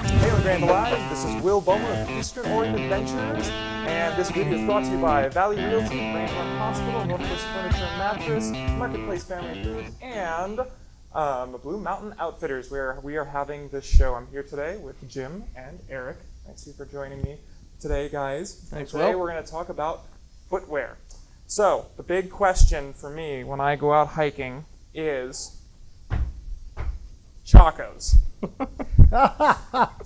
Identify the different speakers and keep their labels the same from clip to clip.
Speaker 1: Hey, Grand Live, this is Will Bowman of Eastern Orient Adventures, and this video is brought to you by Valley Realty, Brandon Hospital, Northwest Furniture and Mattress, Marketplace Family Foods, and Blue Mountain Outfitters, where we are having this show. I'm here today with Jim and Eric. Thanks for joining me today, guys.
Speaker 2: Thanks,
Speaker 1: Today
Speaker 2: Will.
Speaker 1: we're going to talk about footwear. So, the big question for me when I go out hiking is Chacos.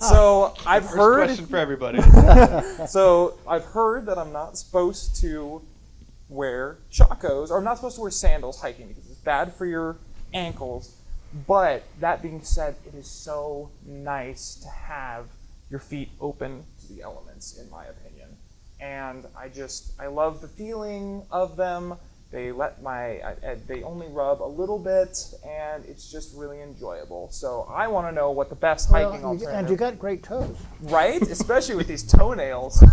Speaker 1: So I've heard.
Speaker 2: Question for everybody.
Speaker 1: So I've heard that I'm not supposed to wear Chacos, or I'm not supposed to wear sandals hiking because it's bad for your ankles. But that being said, it is so nice to have your feet open to the elements, in my opinion. And I love the feeling of them. They they only rub a little bit, and it's just really enjoyable. So I want to know what the best hiking alternative.
Speaker 3: And you got great toes.
Speaker 1: Right? Especially with these toenails.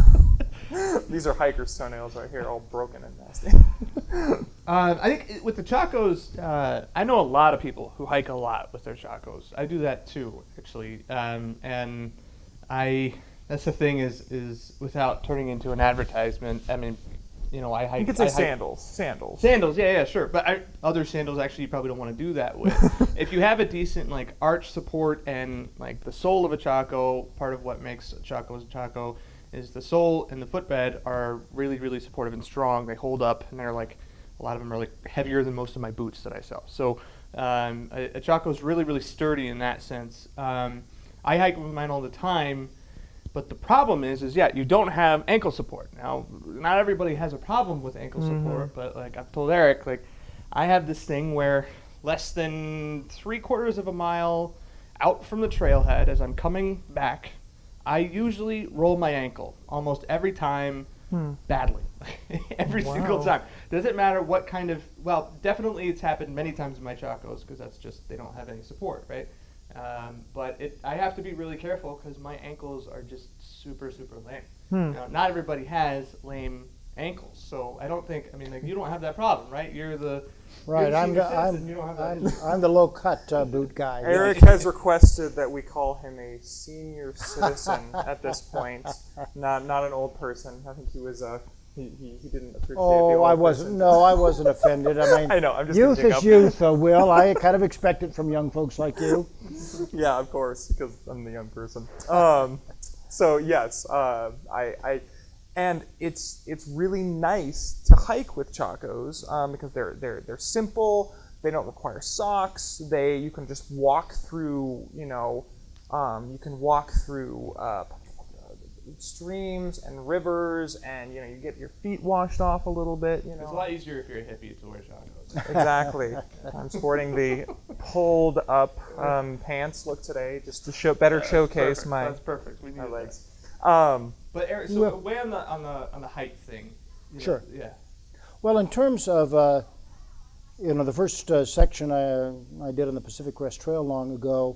Speaker 1: These are hikers' toenails right here, all broken and nasty.
Speaker 2: I think with the Chacos, I know a lot of people who hike a lot with their Chacos. I do that too, actually. And that's the thing is without turning into an advertisement, I mean, you know, I hike.
Speaker 1: You could say sandals.
Speaker 2: Sandals, yeah, sure. But other sandals, actually, you probably don't want to do that with. If you have a decent, like, arch support and, like, the sole of a Chaco, part of what makes Chacos a Chaco is the sole and the footbed are really, really supportive and strong. They hold up, and they're, like, a lot of them are, like, heavier than most of my boots that I sell. So a Chaco is really, really sturdy in that sense. I hike with mine all the time. But the problem is you don't have ankle support. Now, not everybody has a problem with ankle support, but like I've told Eric, like I have this thing where less than 3/4 of a mile out from the trailhead as I'm coming back, I usually roll my ankle almost every time badly. Every single time. Doesn't matter what kind of, well, definitely it's happened many times in my Chacos because that's just, they don't have any support, right? But I have to be really careful because my ankles are just super, super lame. Now, not everybody has lame ankles, so I don't think, I mean, like, you don't have that problem, right? You're the
Speaker 3: Right, I'm the low cut boot guy.
Speaker 1: Eric has requested that we call him a senior citizen at this point, not an old person. I think he was he didn't appreciate the old
Speaker 3: I wasn't.
Speaker 1: person.
Speaker 3: No, I wasn't offended. I mean,
Speaker 1: I know, I'm just
Speaker 3: youth
Speaker 1: gonna dig
Speaker 3: is
Speaker 1: up.
Speaker 3: youth, Will. I kind of expect it from young folks like you.
Speaker 1: Yeah, of course, because I'm the young person. So yes, and it's really nice to hike with Chacos because they're simple. They don't require socks. You can just walk through. You can walk through streams and rivers, and you get your feet washed off a little bit.
Speaker 2: It's a lot easier if you're a hippie to wear Chacos.
Speaker 1: Exactly. I'm sporting the pulled up pants look today, just to showcase my.
Speaker 2: That's perfect. We need
Speaker 1: my legs.
Speaker 2: But Eric, so way on the height thing.
Speaker 3: Sure.
Speaker 2: Yeah.
Speaker 3: Well, in terms of the first section I did on the Pacific Crest Trail long ago,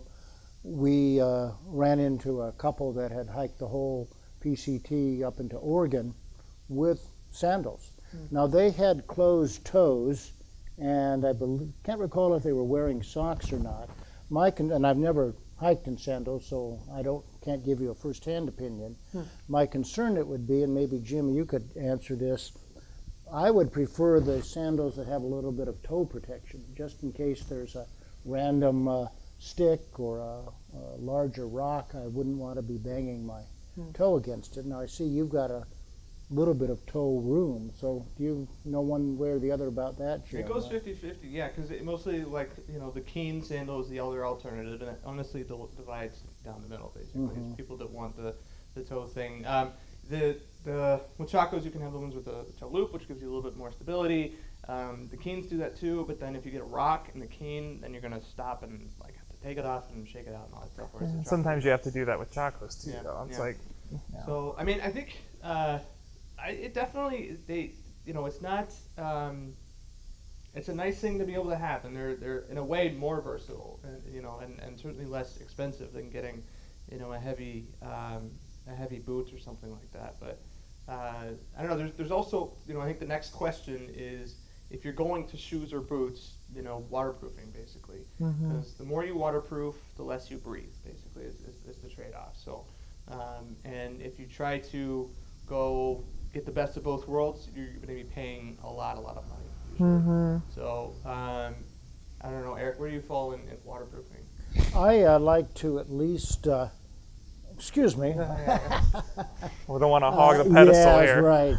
Speaker 3: we ran into a couple that had hiked the whole PCT up into Oregon with sandals. Now they had closed toes, and I can't recall if they were wearing socks or not. And I've never hiked in sandals, so I can't give you a first-hand opinion. My concern it would be, and maybe Jim, you could answer this, I would prefer the sandals that have a little bit of toe protection, just in case there's a random stick or a larger rock. I wouldn't want to be banging my toe against it. Now I see you've got a little bit of toe room, so do you know one way or the other about that, Jim?
Speaker 2: It goes 50-50, yeah, because it mostly, like, the Keen sandal is the other alternative, and it honestly divides down the middle, basically. It's people that want the toe thing. With Chacos, you can have the ones with the toe loop, which gives you a little bit more stability. The Keens do that too, but then if you get a rock in the Keen, then you're going to stop and, like, have to take it off and shake it out and all that stuff. Whereas
Speaker 1: Sometimes you have to do that with Chacos too, though. It's like. Yeah.
Speaker 2: So I mean, I think it definitely it's not. It's a nice thing to be able to have, and they're in a way more versatile, and certainly less expensive than getting, a heavy boot or something like that. But I don't know. There's also, I think the next question is if you're going to shoes or boots, waterproofing basically, because the more you waterproof, the less you breathe. Basically, is the trade-off. So And if you try to go get the best of both worlds, you're going to be paying a lot of money. Usually. So I don't know, Eric, where do you fall in waterproofing?
Speaker 3: I like to at least, excuse me.
Speaker 1: We don't want to hog the pedestal
Speaker 3: yes,
Speaker 1: here.
Speaker 3: Right.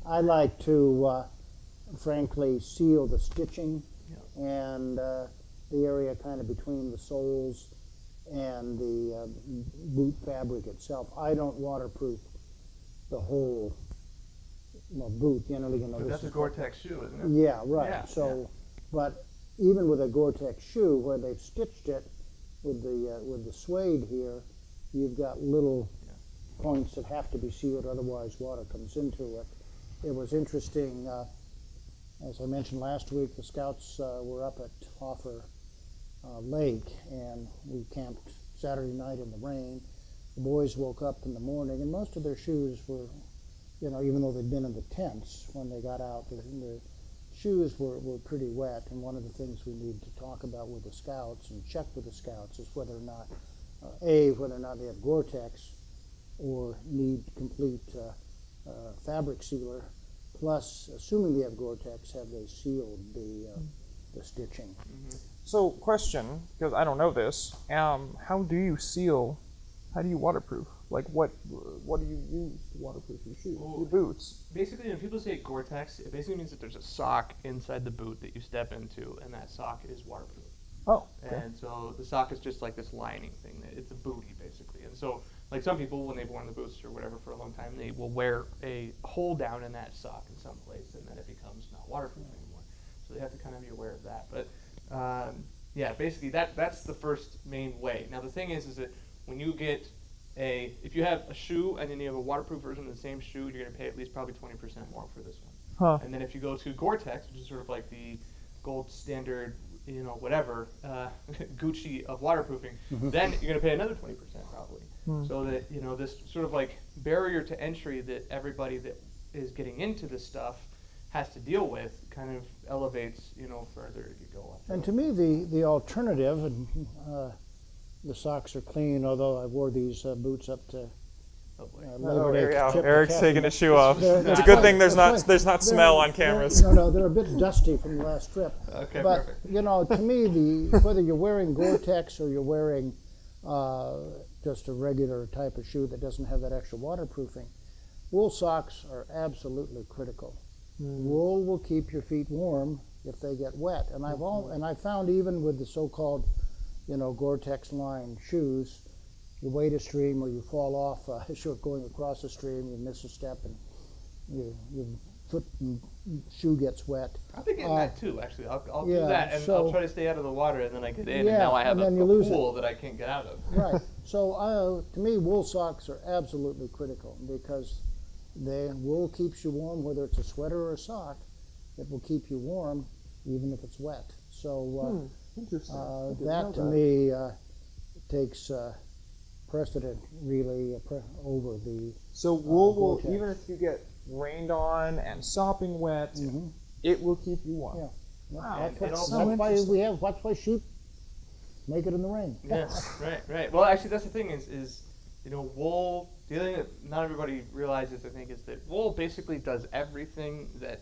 Speaker 3: I like to, frankly, seal the stitching and the area kind of between the soles and the boot fabric itself. I don't waterproof the whole boot.
Speaker 2: But that's a Goretex shoe, isn't it?
Speaker 3: Yeah, right.
Speaker 2: Yeah,
Speaker 3: so, but even with a Goretex shoe, where they've stitched it with the suede here, you've got little points that have to be sealed, otherwise water comes into it. It was interesting, as I mentioned last week, the scouts were up at Hoffer Lake, and we camped Saturday night in the rain. The boys woke up in the morning, and most of their shoes were, even though they'd been in the tents when they got out, the shoes were pretty wet. And one of the things we need to talk about with the scouts and check with the scouts is whether or not, whether or not they have Goretex or need complete fabric sealer. Plus, assuming they have Goretex, have they sealed the stitching?
Speaker 1: So, question, because I don't know this, how do you seal? How do you waterproof? Like, what do you use to waterproof your shoes, your boots?
Speaker 2: Basically, when people say Goretex, it basically means that there's a sock inside the boot that you step into, and that sock is waterproof.
Speaker 1: Oh, okay.
Speaker 2: And so the sock is just like this lining thing. It's a bootie, basically. And so, like some people, when they've worn the boots or whatever for a long time, they will wear a hole down in that sock in some place, and then it becomes not waterproof anymore. So they have to kind of be aware of that. But yeah, basically that's the first main way. Now the thing is that when you get if you have a shoe and then you have a waterproof version of the same shoe, you're going to pay at least probably 20% more for this one. And then if you go to Goretex, which is sort of like the gold standard, whatever, Gucci of waterproofing, then you're going to pay another 20% probably. So that, this sort of like barrier to entry that everybody that is getting into this stuff has to deal with kind of elevates, further as you go.
Speaker 3: And to me, the alternative, and the socks are clean, although I wore these boots up to Labor Day.
Speaker 1: Eric's taking his shoe off. It's a good thing there's not smell on cameras.
Speaker 3: No, they're a bit dusty from the last trip.
Speaker 2: Okay,
Speaker 3: but
Speaker 2: perfect.
Speaker 3: To me, whether you're wearing Goretex or you're wearing just a regular type of shoe that doesn't have that extra waterproofing, wool socks are absolutely critical. Wool will keep your feet warm if they get wet, and I've found even with the so-called Goretex line shoes, you wade a stream or you fall off as you're going across a stream, you miss a step and your foot and shoe gets wet.
Speaker 2: I've been getting that too, actually. I'll do
Speaker 3: yeah,
Speaker 2: that, and
Speaker 3: so-
Speaker 2: I'll try to stay out of the water, and then I get in,
Speaker 3: Yeah,
Speaker 2: and now I have
Speaker 3: and
Speaker 2: a
Speaker 3: then you lose
Speaker 2: pool that I can't get out of.
Speaker 3: Right. So to me, wool socks are absolutely critical because wool keeps you warm, whether it's a sweater or a sock. It will keep you warm even if it's wet. So
Speaker 1: Interesting.
Speaker 3: that to me takes precedent really over the.
Speaker 1: So wool will,
Speaker 3: Goretex.
Speaker 1: even if you get rained on and sopping wet, it will keep you warm.
Speaker 3: Yeah.
Speaker 1: Wow,
Speaker 3: That's
Speaker 1: so
Speaker 3: why that's why sheep make it in the rain.
Speaker 2: Yeah, right. Well, actually, that's the thing is wool. The other thing that not everybody realizes, I think, is that wool basically does everything that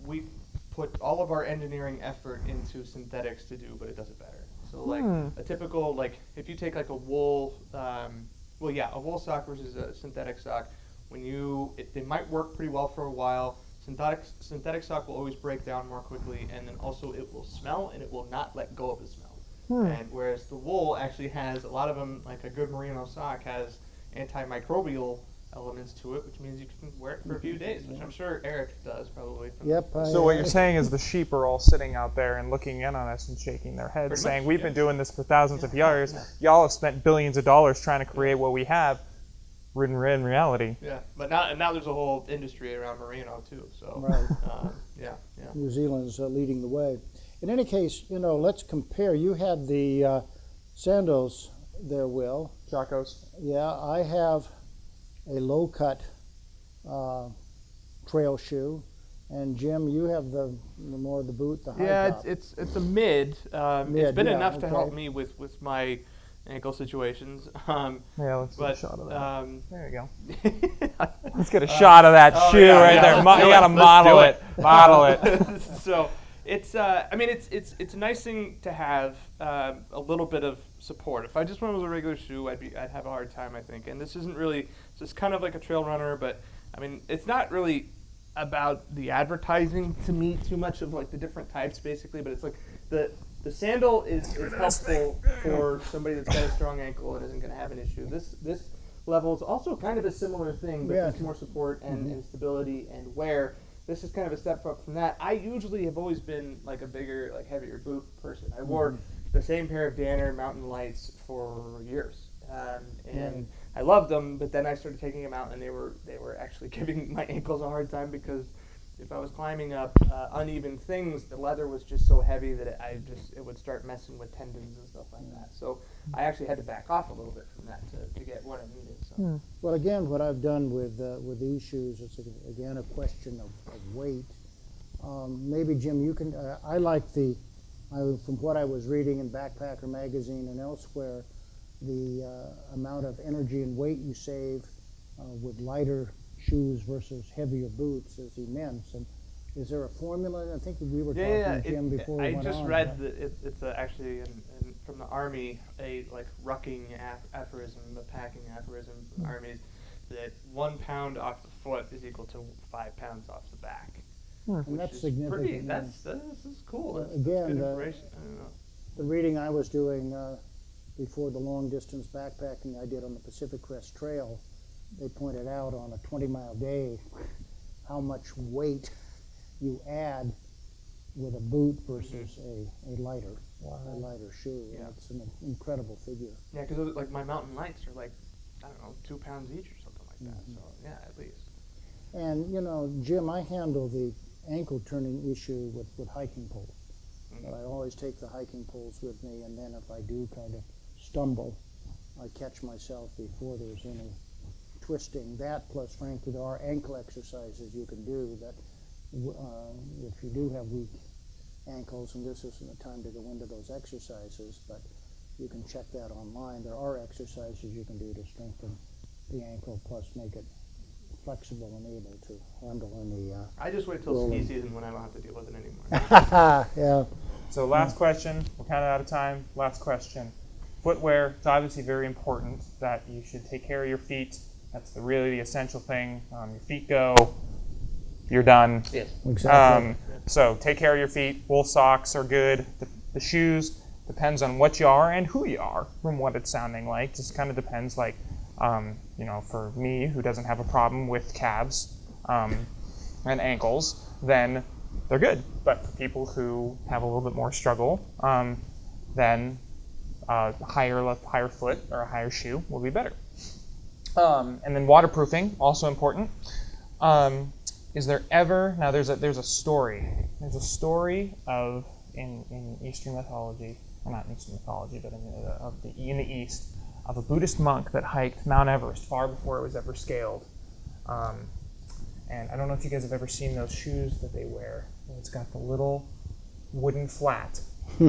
Speaker 2: we put all of our engineering effort into synthetics to do, but it does it better. So, like a typical, if you take like a wool, a wool sock versus a synthetic sock, they might work pretty well for a while. Synthetic sock will always break down more quickly, and then also it will smell and it will not let go of the smell. And whereas the wool actually has a lot of them, like a good merino sock has antimicrobial elements to it, which means you can wear it for a few days, which I'm sure Eric does probably.
Speaker 3: Yep.
Speaker 1: So what you're saying is the sheep are all sitting out there and looking in on us and shaking their heads,
Speaker 2: Pretty
Speaker 1: saying
Speaker 2: much,
Speaker 1: we've
Speaker 2: yeah.
Speaker 1: been doing this for thousands of years. Y'all have spent billions of dollars trying to create what we have. In reality.
Speaker 2: Yeah, but now there's a whole industry around merino too. So
Speaker 3: Right.
Speaker 2: yeah.
Speaker 3: New Zealand's leading the way. In any case, let's compare. You had the Sandals there, Will.
Speaker 1: Chacos.
Speaker 3: Yeah, I have a low-cut trail shoe, and Jim, you have the more of the boot, the high top.
Speaker 2: It's a mid. It's been
Speaker 3: Mid, yeah,
Speaker 2: enough to help
Speaker 3: okay.
Speaker 2: me with my ankle situations.
Speaker 1: Yeah, let's get a
Speaker 2: But
Speaker 1: shot of that. There you go.
Speaker 2: uh,
Speaker 1: Let's get a shot of that shoe
Speaker 2: yeah,
Speaker 1: right
Speaker 2: yeah,
Speaker 1: there.
Speaker 2: let's do
Speaker 1: You
Speaker 2: it.
Speaker 1: gotta
Speaker 2: Let's
Speaker 1: model
Speaker 2: do
Speaker 1: it. Model it.
Speaker 2: So it's I mean it's a nice thing to have a little bit of support. If I just went with a regular shoe, I'd have a hard time, I think. And this isn't really, it's just kind of like a trail runner, but I mean it's not really about the advertising to me too much of like the different types basically, but it's like the sandal is helpful for somebody that's got a strong ankle and isn't going to have an issue. This level is also kind of a similar thing, but it's more support and stability and wear. This is kind of a step up from that. I usually have always been like a bigger, like heavier boot person. I wore the same pair of Danner Mountain Lights for years, and I loved them. But then I started taking them out, and they were actually giving my ankles a hard time because if I was climbing up uneven things, the leather was just so heavy that it would start messing with tendons and stuff like that. So I actually had to back off a little bit from that to get what I needed. So.
Speaker 3: Well, again, what I've done with these shoes, it's again a question of weight. Maybe Jim, you can. I like from what I was reading in Backpacker magazine and elsewhere, the amount of energy and weight you save with lighter shoes versus heavier boots is immense. And is there a formula? I think we were talking, Jim, before we went on.
Speaker 2: I just read that it's actually from the Army, a like rucking aphorism, a packing aphorism from the armies, that 1 pound off the foot is equal to 5 pounds off the back.
Speaker 3: And that's significant.
Speaker 2: This is cool. That's
Speaker 3: again,
Speaker 2: good information. I don't know.
Speaker 3: The reading I was doing before the long distance backpacking I did on the Pacific Crest Trail, they pointed out on a 20-mile day how much weight you add with a boot versus a lighter shoe.
Speaker 2: Yeah.
Speaker 3: It's an incredible figure.
Speaker 2: Yeah, because like my Mountain Lights are like, I don't know, 2 pounds each or something like that. So yeah, at least.
Speaker 3: And you know, Jim, I handle the ankle turning issue with hiking poles. I always take the hiking poles with me, and then if I do kind of stumble, I catch myself before there's any twisting. That plus, frankly, there are ankle exercises you can do that if you do have weak ankles, and this isn't the time to go into those exercises, but you can check that online. There are exercises you can do to strengthen the ankle plus make it flexible and able to handle any
Speaker 2: I just wait till
Speaker 3: rolling.
Speaker 2: ski season when I don't have to deal with it anymore.
Speaker 3: Yeah.
Speaker 1: So last question. We're kind of out of time. Last question. Footwear. It's obviously very important that you should take care of your feet. That's really the essential thing. Your feet go, you're done.
Speaker 2: Yes.
Speaker 3: Exactly.
Speaker 1: So take care of your feet. Wool socks are good. The shoes depends on what you are and who you are, from what it's sounding like. Just kind of depends. Like, for me, who doesn't have a problem with calves and ankles, then they're good. But for people who have a little bit more struggle, then higher foot or a higher shoe will be better. And then waterproofing, also important. Is there ever, now there's a story of in Eastern mythology, or not in Eastern mythology, but in the East, of a Buddhist monk that hiked Mount Everest far before it was ever scaled. And I don't know if you guys have ever seen those shoes that they wear. It's got the little wooden flat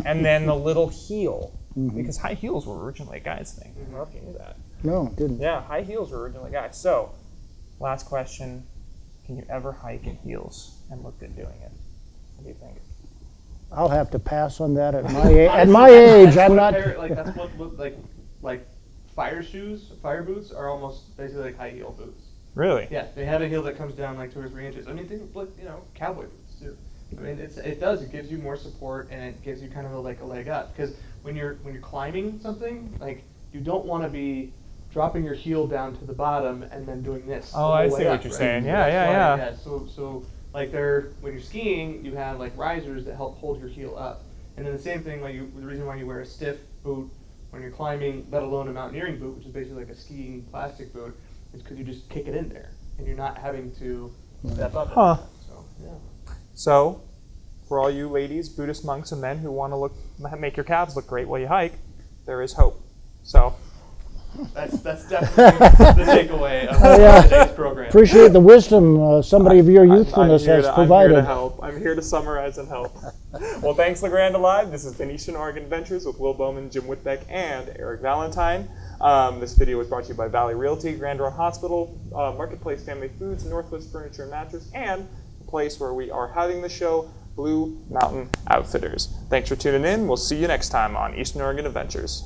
Speaker 1: and then the little heel, because high heels were originally a guy's thing. I don't know if you knew that.
Speaker 3: No, it didn't.
Speaker 1: Yeah, high heels were originally guys. So, last question. Can you ever hike in heels and look good doing it? What do you think?
Speaker 3: I'll have to pass on that at my age. At my age, I'm not.
Speaker 2: That's what like fire shoes, fire boots are almost basically like high heel boots.
Speaker 1: Really?
Speaker 2: Yeah, they have a heel that comes down like 2 or 3 inches. I mean, they look, cowboy boots too. I mean, it gives you more support and it gives you kind of a leg up, because when you're climbing something, like, you don't want to be dropping your heel down to the bottom and then doing this.
Speaker 1: Oh, I see what you're saying. Yeah.
Speaker 2: So like when you're skiing, you have like risers that help hold your heel up, and then the same thing, like the reason why you wear a stiff boot when you're climbing, let alone a mountaineering boot, which is basically like a skiing plastic boot, is because you just kick it in there and you're not having to step up.
Speaker 1: Huh.
Speaker 2: So yeah.
Speaker 1: So, for all you ladies, Buddhist monks, and men who want to make your calves look great while you hike, there is hope. So,
Speaker 2: That's definitely the takeaway of today's program.
Speaker 3: Appreciate the wisdom somebody of your youthfulness has provided.
Speaker 1: I'm here to help. I'm here to summarize and help. Well, thanks, LeGrand Alive. This has been Eastern Oregon Adventures with Will Bowman, Jim Whitbeck, and Eric Valentine. This video was brought to you by Valley Realty, Grand Run Hospital, Marketplace Family Foods, Northwest Furniture and Mattress, and the place where we are having the show, Blue Mountain Outfitters. Thanks for tuning in. We'll see you next time on Eastern Oregon Adventures.